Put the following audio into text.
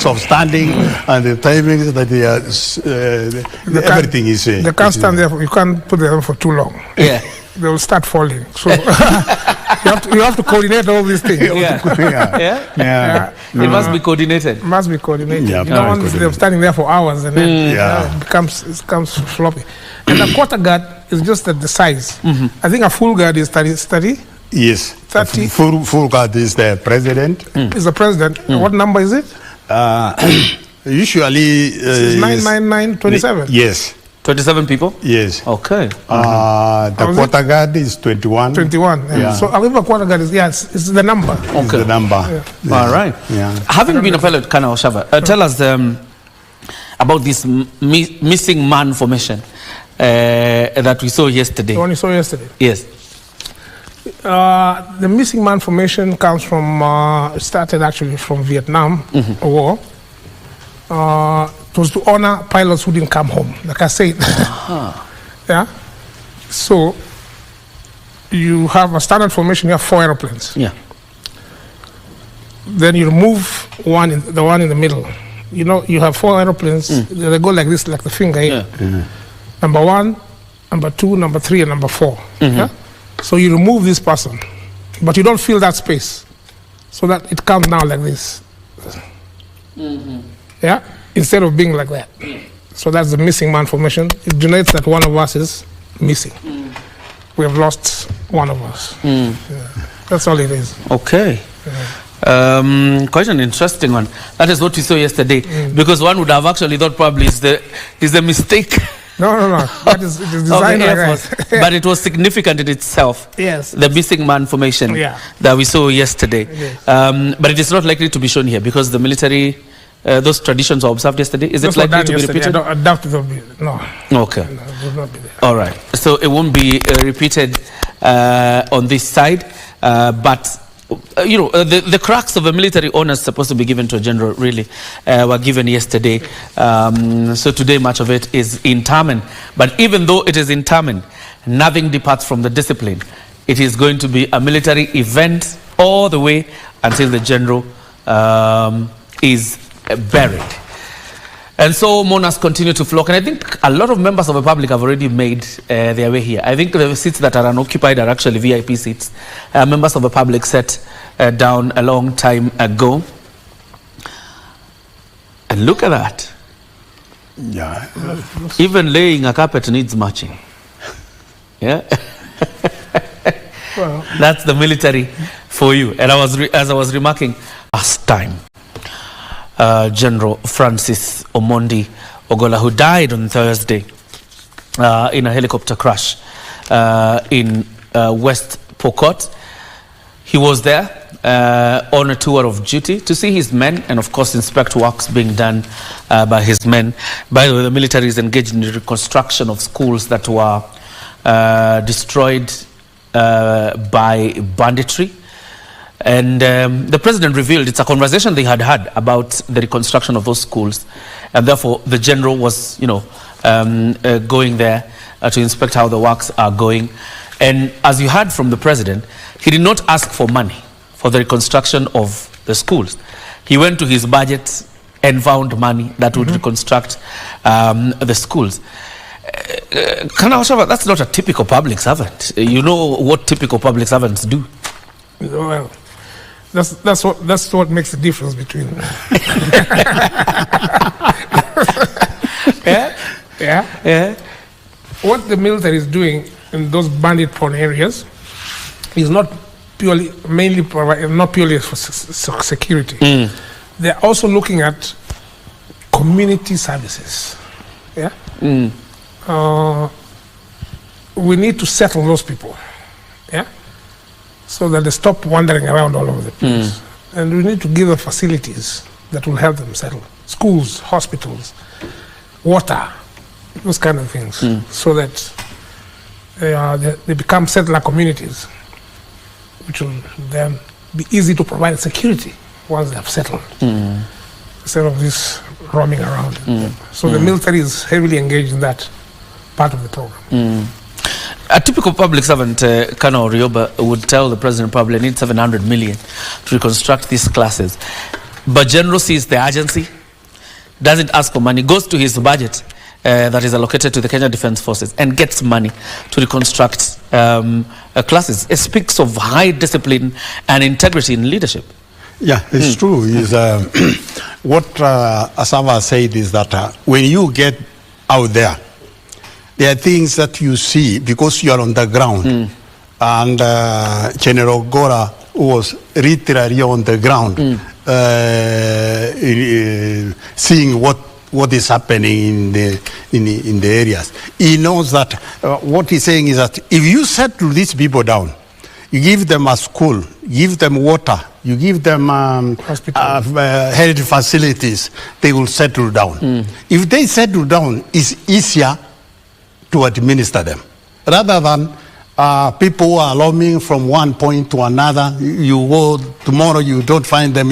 of standing and the timings that they are, everything is. They can't stand there. You can't put them for too long. Yeah. They will start falling. So you have to coordinate all these things. Yeah. It must be coordinated. It must be coordinated. Yeah, you don't want them standing there for hours and then it becomes floppy. And a quarter guard is just at the size. I think a full guard is 30. Yes. 30. Full guard is the president. Is the president. What number is it? Usually. 99927. Yes. 27 people? Yes. Okay. The quarter guard is 21. 21. Yeah. So however quarter guard is, it's the number. Okay. It's the number. Yeah. All right. Yeah. Having been a fellow at Kana Oshava, tell us about this missing man formation that we saw yesterday. The one you saw yesterday? Yes. The missing man formation comes from, started actually from Vietnam War. It was to honor pilots who didn't come home, like I said. Yeah. So you have a standard formation. You have 4 airplanes. Yeah. Then you remove the one in the middle. You know, you have 4 airplanes. They go like this, like the finger here. Yeah. Number 1, number 2, number 3, and number 4. Yeah? So you remove this person, but you don't fill that space, so that it comes down like this. Yeah. Instead of being like that. So that's the missing man formation. It denotes that one of us is missing. We have lost one of us. Yeah. That's all it is. Okay. Quite an interesting one. That is what we saw yesterday. Because one would have actually thought probably is the mistake. No. That is, it is designed like that. But it was significant in itself. Yes. The missing man formation that we saw yesterday. Yes. But it is not likely to be shown here because the military, those traditions were observed yesterday. Is it likely to be repeated? I doubt it will be. No. Okay. No, it will not be there. All right. So it won't be repeated on this side. But the cracks of a military honors supposed to be given to a general really were given yesterday. So today much of it is interment. But even though it is interment, nothing departs from the discipline. It is going to be a military event all the way until the general is buried. And so mourners continue to flock. And I think a lot of members of the public have already made their way here. I think the seats that are unoccupied are actually VIP seats. Members of the public sat down a long time ago. And look at that. Yeah. Even laying a carpet needs matching. Yeah. Well, that's the military for you. And as I was remarking last time, General Francis Omondi Ogola, who died on Thursday in a helicopter crash in West Pokot. He was there on a tour of duty to see his men and, of course, inspect works being done by his men. By the way, the military is engaged in the reconstruction of schools that were destroyed by banditry. And the president revealed it's a conversation they had about the reconstruction of those schools. And therefore, the general was, going there to inspect how the works are going. And as you heard from the president, he did not ask for money for the reconstruction of the schools. He went to his budget and found money that would reconstruct the schools. That's not a typical public servant. You know what typical public servants do. Well, that's what makes the difference between. Yeah. What the military is doing in those bandit-prone areas is not purely for security. They're also looking at community services. Yeah. We need to settle those people. Yeah. So that they stop wandering around all over the place. And we need to give them facilities that will help them settle. Schools, hospitals, water, those kind of things. So that they become settler communities, which will then be easy to provide security once they have settled, instead of this roaming around. So the military is heavily engaged in that part of the program. A typical public servant, Kano Rioba, would tell the president probably need 700 million to reconstruct these classes. But General sees the urgency, doesn't ask for money, goes to his budget that is allocated to the Kenya Defence Forces and gets money to reconstruct classes. It speaks of high discipline and integrity in leadership. Yeah, it's true. Is what Asava said is that when you get out there are things that you see because you are on the ground. And General Gora was literally on the ground, seeing what is happening in the areas. He knows that what he's saying is that if you settle these people down, you give them a school, give them water, you give them health facilities, they will settle down. If they settle down, it's easier to administer them. Rather than people who are roaming from one point to another, you go tomorrow, you don't find them.